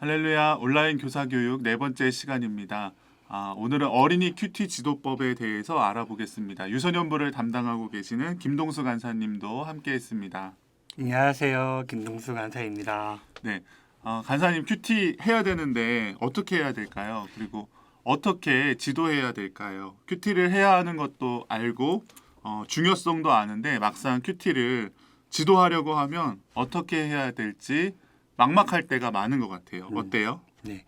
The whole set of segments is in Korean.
할렐루야, 온라인 교사교육 네 번째 시간입니다. 오늘은 어린이 큐티 지도법에 대해서 알아보겠습니다. 유소년부를 담당하고 계시는 김동수 간사님도 함께했습니다. 안녕하세요. 김동수 간사입니다. 네, 간사님 큐티 해야 되는데 어떻게 해야 될까요? 그리고 어떻게 지도해야 될까요? 큐티를 해야 하는 것도 알고 중요성도 아는데 막상 큐티를 지도하려고 하면 어떻게 해야 될지 막막할 때가 많은 것 같아요. 어때요? 네.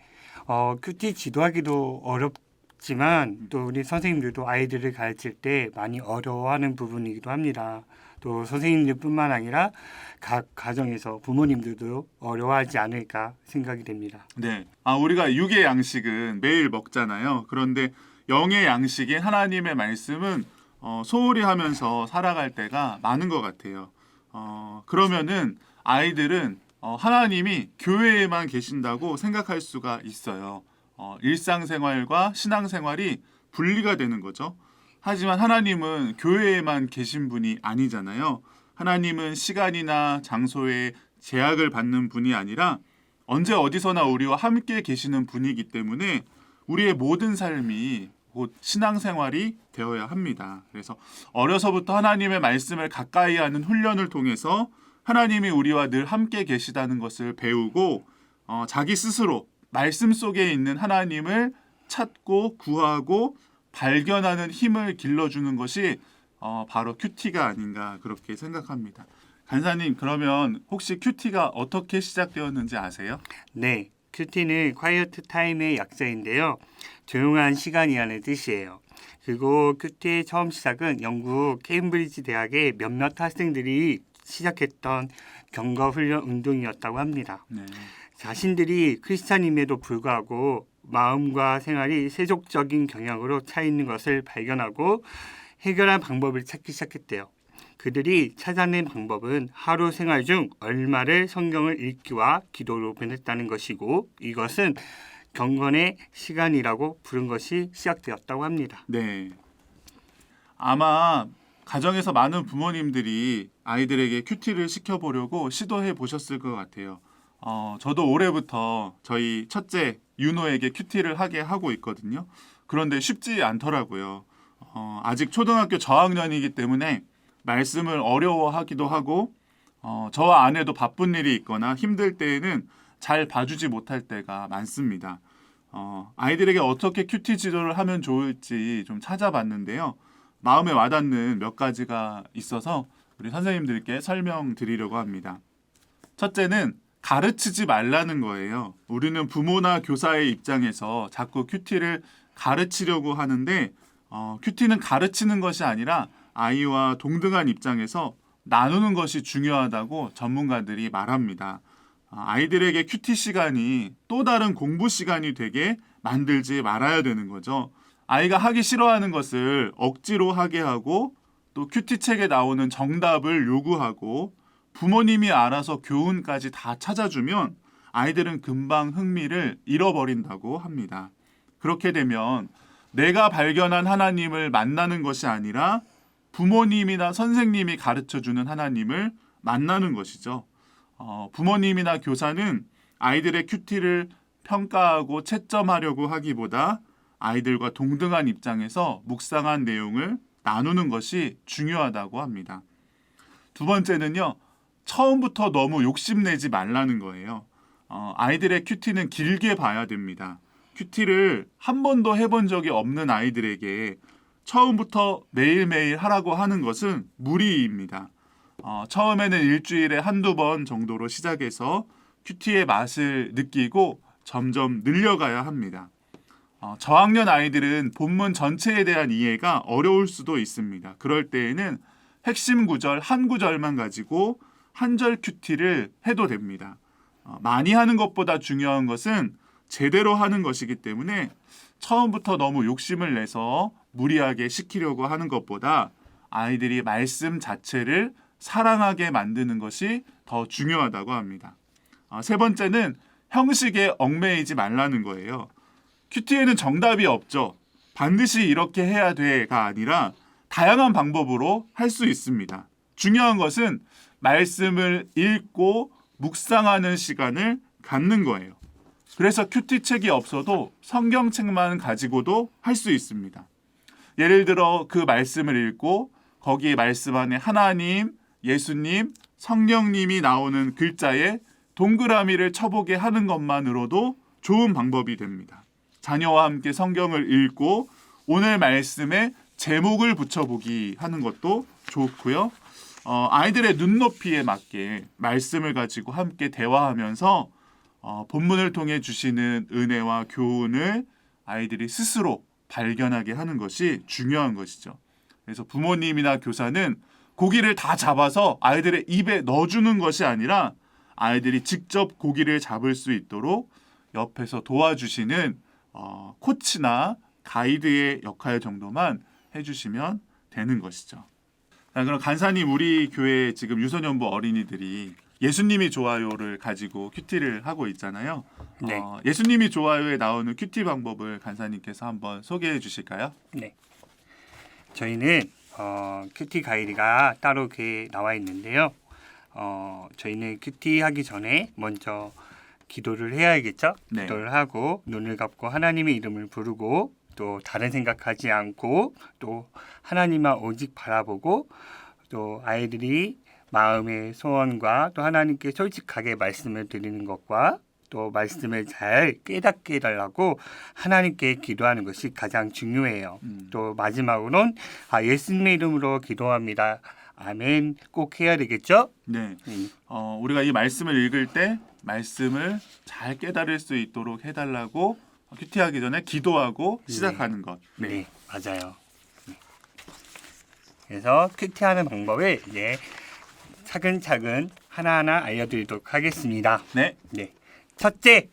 큐티 지도하기도 어렵지만 또 우리 선생님들도 아이들을 가르칠 때 많이 어려워하는 부분이기도 합니다. 또 선생님들뿐만 아니라 각 가정에서 부모님들도 어려워하지 않을까 생각이 됩니다. 네. 우리가 육의 양식은 매일 먹잖아요. 그런데 영의 양식인 하나님의 말씀은 소홀히 하면서 살아갈 때가 많은 것 같아요. 그러면은 아이들은 하나님이 교회에만 계신다고 생각할 수가 있어요. 일상생활과 신앙생활이 분리가 되는 거죠. 하지만 하나님은 교회에만 계신 분이 아니잖아요. 하나님은 시간이나 장소에 제약을 받는 분이 아니라 언제 어디서나 우리와 함께 계시는 분이기 때문에 우리의 모든 삶이 곧 신앙생활이 되어야 합니다. 그래서 어려서부터 하나님의 말씀을 가까이 하는 훈련을 통해서 하나님이 우리와 늘 함께 계시다는 것을 배우고 자기 스스로 말씀 속에 있는 하나님을 찾고 구하고 발견하는 힘을 길러주는 것이 바로 큐티가 아닌가 그렇게 생각합니다. 간사님, 그러면 혹시 큐티가 어떻게 시작되었는지 아세요? 네. 큐티는 quiet time의 약자인데요. 조용한 시간이라는 뜻이에요. 그리고 큐티의 처음 시작은 영국 케임브리지 대학의 몇몇 학생들이 시작했던 경거 훈련 운동이었다고 합니다. 네. 자신들이 크리스찬임에도 불구하고 마음과 생활이 세속적인 경향으로 차 있는 것을 발견하고 해결할 방법을 찾기 시작했대요. 그들이 찾아낸 방법은 하루 생활 중 얼마를 성경을 읽기와 기도로 보냈다는 것이고 이것은 경건의 시간이라고 부른 것이 시작되었다고 합니다. 네. 아마 가정에서 많은 부모님들이 아이들에게 큐티를 시켜보려고 시도해 보셨을 것 같아요. 저도 올해부터 저희 첫째 윤호에게 큐티를 하게 하고 있거든요. 그런데 쉽지 않더라고요. 아직 초등학교 저학년이기 때문에 말씀을 어려워하기도 하고 저와 아내도 바쁜 일이 있거나 힘들 때에는 잘 봐주지 못할 때가 많습니다. 아이들에게 어떻게 큐티 지도를 하면 좋을지 좀 찾아봤는데요. 마음에 와닿는 몇 가지가 있어서 우리 선생님들께 설명드리려고 합니다. 첫째는 가르치지 말라는 거예요. 우리는 부모나 교사의 입장에서 자꾸 큐티를 가르치려고 하는데 큐티는 가르치는 것이 아니라 아이와 동등한 입장에서 나누는 것이 중요하다고 전문가들이 말합니다. 아이들에게 큐티 시간이 또 다른 공부 시간이 되게 만들지 말아야 되는 거죠. 아이가 하기 싫어하는 것을 억지로 하게 하고 또 큐티 책에 나오는 정답을 요구하고 부모님이 알아서 교훈까지 다 찾아주면 아이들은 금방 흥미를 잃어버린다고 합니다. 그렇게 되면 내가 발견한 하나님을 만나는 것이 아니라 부모님이나 선생님이 가르쳐주는 하나님을 만나는 것이죠. 부모님이나 교사는 아이들의 큐티를 평가하고 채점하려고 하기보다 아이들과 동등한 입장에서 묵상한 내용을 나누는 것이 중요하다고 합니다. 두 번째는요. 처음부터 너무 욕심내지 말라는 거예요. 아이들의 큐티는 길게 봐야 됩니다. 큐티를 한 번도 해본 적이 없는 아이들에게 처음부터 매일매일 하라고 하는 것은 무리입니다. 처음에는 일주일에 한두 번 정도로 시작해서 큐티의 맛을 느끼고 점점 늘려가야 합니다. 저학년 아이들은 본문 전체에 대한 이해가 어려울 수도 있습니다. 그럴 때에는 핵심 구절 한 구절만 가지고 한 절 큐티를 해도 됩니다. 많이 하는 것보다 중요한 것은 제대로 하는 것이기 때문에 처음부터 너무 욕심을 내서 무리하게 시키려고 하는 것보다 아이들이 말씀 자체를 사랑하게 만드는 것이 더 중요하다고 합니다. 세 번째는 형식에 얽매이지 말라는 거예요. 큐티에는 정답이 없죠. 반드시 이렇게 해야 돼가 아니라 다양한 방법으로 할 수 있습니다. 중요한 것은 말씀을 읽고 묵상하는 시간을 갖는 거예요. 그래서 큐티 책이 없어도 성경책만 가지고도 할 수 있습니다. 예를 들어 그 말씀을 읽고 거기에 말씀 안에 하나님, 예수님, 성령님이 나오는 글자에 동그라미를 쳐보게 하는 것만으로도 좋은 방법이 됩니다. 자녀와 함께 성경을 읽고 오늘 말씀에 제목을 붙여보기 하는 것도 좋고요. 아이들의 눈높이에 맞게 말씀을 가지고 함께 대화하면서 본문을 통해 주시는 은혜와 교훈을 아이들이 스스로 발견하게 하는 것이 중요한 것이죠. 그래서 부모님이나 교사는 고기를 다 잡아서 아이들의 입에 넣어주는 것이 아니라 아이들이 직접 고기를 잡을 수 있도록 옆에서 도와주시는 코치나 가이드의 역할 정도만 해주시면 되는 것이죠. 자, 그럼 간사님, 우리 교회 지금 유소년부 어린이들이 예수님이 좋아요를 가지고 큐티를 하고 있잖아요. 네. 예수님이 좋아요에 나오는 큐티 방법을 간사님께서 한번 소개해 주실까요? 네. 저희는 큐티 가이드가 따로 이렇게 나와 있는데요. 저희는 큐티 하기 전에 먼저 기도를 해야겠죠. 네. 기도를 하고 눈을 감고 하나님의 이름을 부르고 또 다른 생각하지 않고 또 하나님만 오직 바라보고 또 아이들이 마음의 소원과 또 하나님께 솔직하게 말씀을 드리는 것과 또 말씀을 잘 깨닫게 해달라고 하나님께 기도하는 것이 가장 중요해요. 또 마지막으로는 예수님의 이름으로 기도합니다. 아멘 꼭 해야 되겠죠? 네. 우리가 이 말씀을 읽을 때 말씀을 잘 깨달을 수 있도록 해달라고 큐티하기 전에 기도하고 시작하는 것. 네, 맞아요. 네. 그래서 큐티하는 방법을 이제 차근차근 하나하나 알려드리도록 하겠습니다. 네. 네. 첫째,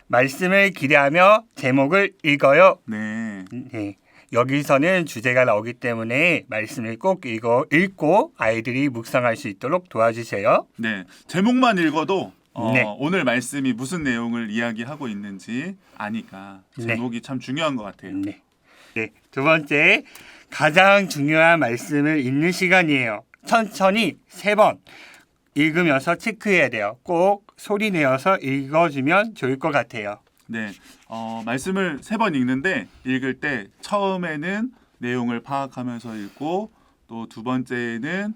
말씀을 기대하며 제목을 읽어요. 네. 네. 여기서는 주제가 나오기 때문에 말씀을 꼭 읽고 아이들이 묵상할 수 있도록 도와주세요. 네. 제목만 읽어도 네. 오늘 말씀이 무슨 내용을 이야기하고 있는지 아니까 제목이 참 중요한 것 같아요. 네. 네. 두 번째, 가장 중요한 말씀을 읽는 시간이에요. 천천히 3번 읽으면서 체크해야 돼요. 꼭 소리 내어서 읽어주면 좋을 것 같아요. 네, 말씀을 3번 읽는데 읽을 때 처음에는 내용을 파악하면서 읽고 또 두 번째는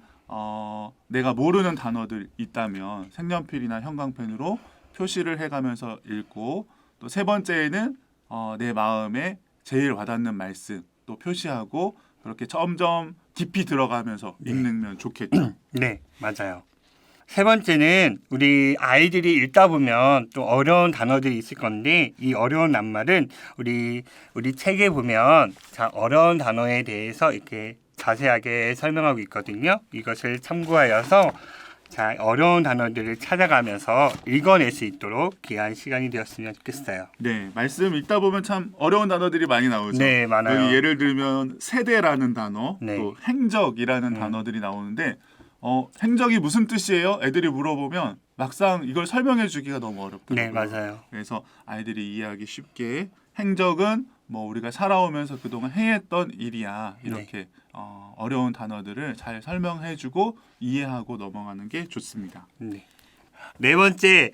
내가 모르는 단어들 있다면 색연필이나 형광펜으로 표시를 해가면서 읽고 또 세 번째는 내 마음에 제일 와닿는 말씀 또 표시하고 그렇게 점점 깊이 들어가면서 읽는 좋겠죠. 네, 맞아요. 세 번째는 우리 아이들이 읽다 보면 또 어려운 단어들이 있을 건데 이 어려운 낱말은 우리 책에 보면 어려운 단어에 대해서 이렇게 자세하게 설명하고 있거든요. 이것을 참고하여서 어려운 단어들을 찾아가면서 읽어낼 수 있도록 귀한 시간이 되었으면 좋겠어요. 네, 말씀 읽다 보면 참 어려운 단어들이 많이 나오죠. 네, 많아요. 여기 예를 들면 세대라는 단어, 네. 또 행적이라는 단어들이 나오는데 행적이 무슨 뜻이에요? 애들이 물어보면 막상 이걸 설명해 주기가 너무 어렵더라고요. 네, 맞아요. 그래서 아이들이 이해하기 쉽게 행적은 우리가 살아오면서 그동안 행했던 일이야. 이렇게 어려운 단어들을 잘 설명해주고 이해하고 넘어가는 게 좋습니다. 네. 네 번째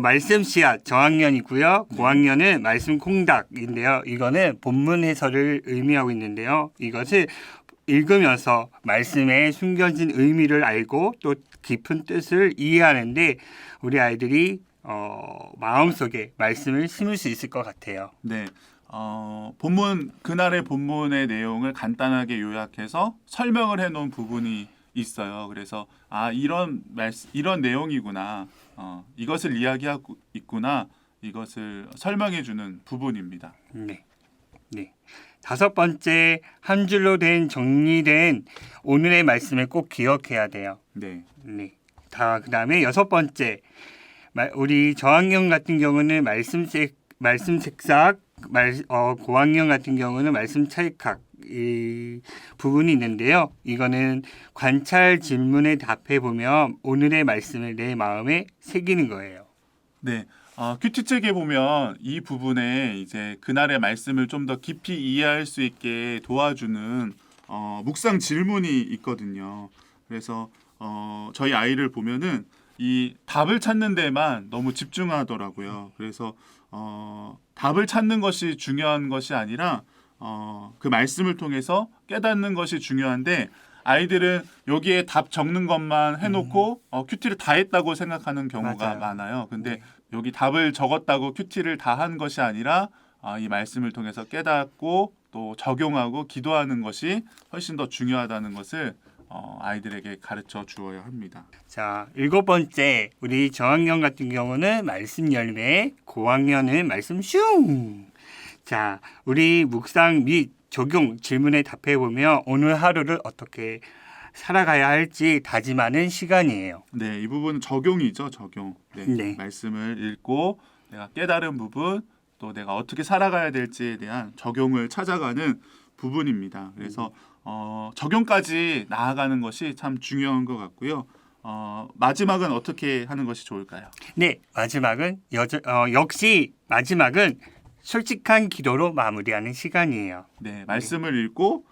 말씀 씨앗 저학년이고요. 고학년은 말씀 콩닥인데요. 이거는 본문 해설을 의미하고 있는데요. 이것을 읽으면서 말씀에 숨겨진 의미를 알고 또 깊은 뜻을 이해하는데 우리 아이들이 마음속에 말씀을 심을 수 있을 것 같아요. 네. 그날의 본문의 내용을 간단하게 요약해서 설명을 해놓은 부분이 있어요. 그래서 이런 내용이구나. 이것을 이야기하고 있구나. 이것을 설명해주는 부분입니다. 네. 네. 다섯 번째, 한 줄로 된 정리된 오늘의 말씀을 꼭 기억해야 돼요. 네. 네. 그다음에 여섯 번째, 우리 저학년 같은 경우는 말씀 책상, 고학년 같은 경우는 말씀 찰칵 이 부분이 있는데요. 이거는 관찰 질문에 답해 보면 오늘의 말씀을 내 마음에 새기는 거예요. 네. 큐티 책에 보면 이 부분에 이제 그날의 말씀을 좀 더 깊이 이해할 수 있게 도와주는 묵상 질문이 있거든요. 그래서 저희 아이를 보면은 이 답을 찾는 데만 너무 집중하더라고요. 그래서 답을 찾는 것이 중요한 것이 아니라 그 말씀을 통해서 깨닫는 것이 중요한데 아이들은 여기에 답 적는 것만 해놓고 큐티를 다 했다고 생각하는 경우가 맞아요. 많아요. 근데 네. 여기 답을 적었다고 큐티를 다 한 것이 아니라 이 말씀을 통해서 깨닫고 또 적용하고 기도하는 것이 훨씬 더 중요하다는 것을 아이들에게 가르쳐 주어야 합니다. 자, 7번째 우리 저학년 같은 경우는 말씀 열매, 고학년은 말씀 슝. 자, 우리 묵상 및 적용 질문에 답해 보면 오늘 하루를 어떻게 살아가야 할지 다짐하는 시간이에요. 네, 이 부분은 적용이죠, 적용. 네, 네. 말씀을 읽고 내가 깨달은 부분, 또 내가 어떻게 살아가야 될지에 대한 적용을 찾아가는 부분입니다. 그래서 적용까지 나아가는 것이 참 중요한 것 같고요. 마지막은 어떻게 하는 것이 좋을까요? 네, 마지막은 역시 마지막은 솔직한 기도로 마무리하는 시간이에요. 네, 말씀을 읽고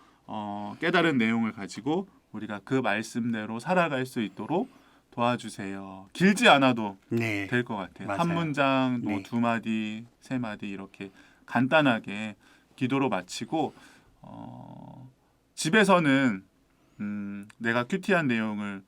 깨달은 내용을 가지고 우리가 그 말씀대로 살아갈 수 있도록 도와주세요. 길지 않아도 네. 될 것 같아요. 맞아요. 한 문장, 네. 2마디, 3마디 이렇게 간단하게 기도로 마치고 집에서는 내가 큐티한 내용을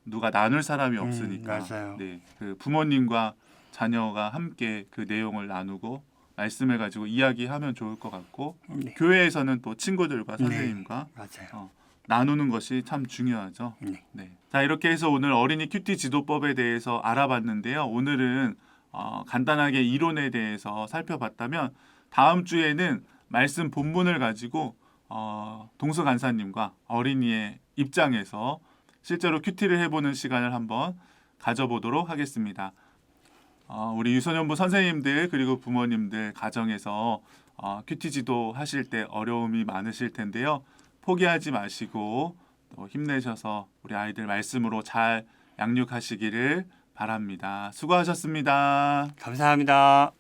누가 나눌 사람이 없으니까 맞아요. 네, 그 부모님과 자녀가 함께 그 내용을 나누고 말씀을 가지고 이야기하면 좋을 것 같고 네. 교회에서는 또 친구들과 선생님과 맞아요. 나누는 것이 참 중요하죠. 네. 네. 자, 이렇게 해서 오늘 어린이 큐티 지도법에 대해서 알아봤는데요. 오늘은 간단하게 이론에 대해서 살펴봤다면 다음 주에는 말씀 본문을 가지고 동서 간사님과 어린이의 입장에서 실제로 큐티를 해보는 시간을 한번 가져보도록 하겠습니다. 우리 유소년부 선생님들 그리고 부모님들 가정에서 큐티 지도 하실 때 어려움이 많으실 텐데요. 포기하지 마시고 또 힘내셔서 우리 아이들 말씀으로 잘 양육하시기를 바랍니다. 수고하셨습니다. 감사합니다.